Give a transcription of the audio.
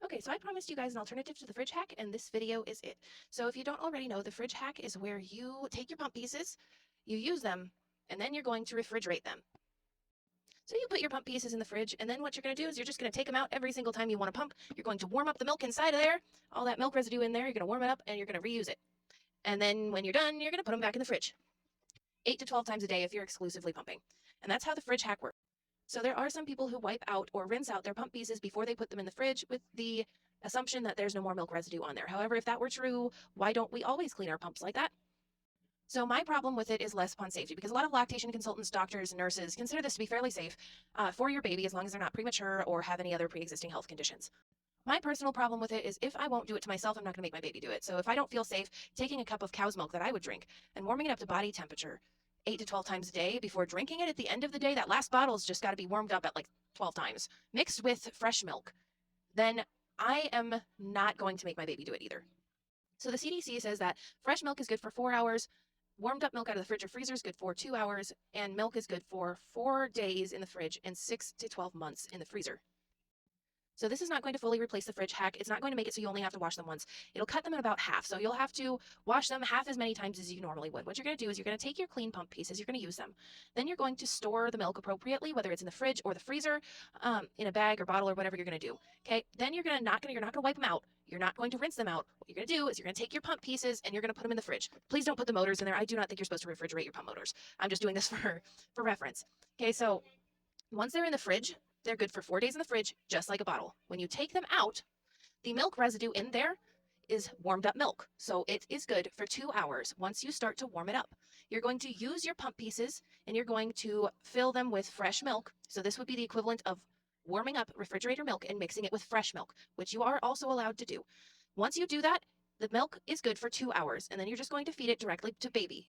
Okay, so I promised you guys an alternative to the fridge hack, and this video is it. So if you don't already know, the fridge hack is where you take your pump pieces, you use them, and then you're going to refrigerate them. So you put your pump pieces in the fridge, and then what you're going to do is you're just going to take them out every single time you want to pump. You're going to warm up the milk inside of there, all that milk residue in there, you're going to warm it up, and you're going to reuse it. And then when you're done, you're going to put them back in the fridge, 8 to 12 times a day if you're exclusively pumping. And that's how the fridge hack works. So there are some people who wipe out or rinse out their pump pieces before they put them in the fridge with the assumption that there's no more milk residue on there. However, if that were true, why don't we always clean our pumps like that? So my problem with it is less upon safety, because a lot of lactation consultants, doctors, and nurses consider this to be fairly safe for your baby as long as they're not premature or have any other pre-existing health conditions. My personal problem with it is if I won't do it to myself, I'm not going to make my baby do it. So if I don't feel safe taking a cup of cow's milk that I would drink and warming it up to body temperature 8 to 12 times a day before drinking it at the end of the day, that last bottle's just got to be warmed up at like 12 times, mixed with fresh milk, then I am not going to make my baby do it either. So the CDC says that fresh milk is good for 4 hours, warmed up milk out of the fridge or freezer is good for 2 hours, and milk is good for 4 days in the fridge and 6 to 12 months in the freezer. So this is not going to fully replace the fridge hack. It's not going to make it so you only have to wash them once. It'll cut them in about half. So you'll have to wash them half as many times as you normally would. What you're going to do is you're going to take your clean pump pieces, you're going to use them. Then you're going to store the milk appropriately, whether it's in the fridge or the freezer, in a bag or bottle or whatever you're going to do. Okay. Then you're not going to wipe them out. You're not going to rinse them out. What you're going to do is you're going to take your pump pieces and you're going to put them in the fridge. Please don't put the motors in there. I do not think you're supposed to refrigerate your pump motors. I'm just doing this for reference. Okay. So once they're in the fridge, they're good for 4 days in the fridge, just like a bottle. When you take them out, the milk residue in there is warmed up milk. So it is good for 2 hours once you start to warm it up. You're going to use your pump pieces and you're going to fill them with fresh milk. So this would be the equivalent of warming up refrigerator milk and mixing it with fresh milk, which you are also allowed to do. Once you do that, the milk is good for 2 hours, and then you're just going to feed it directly to baby.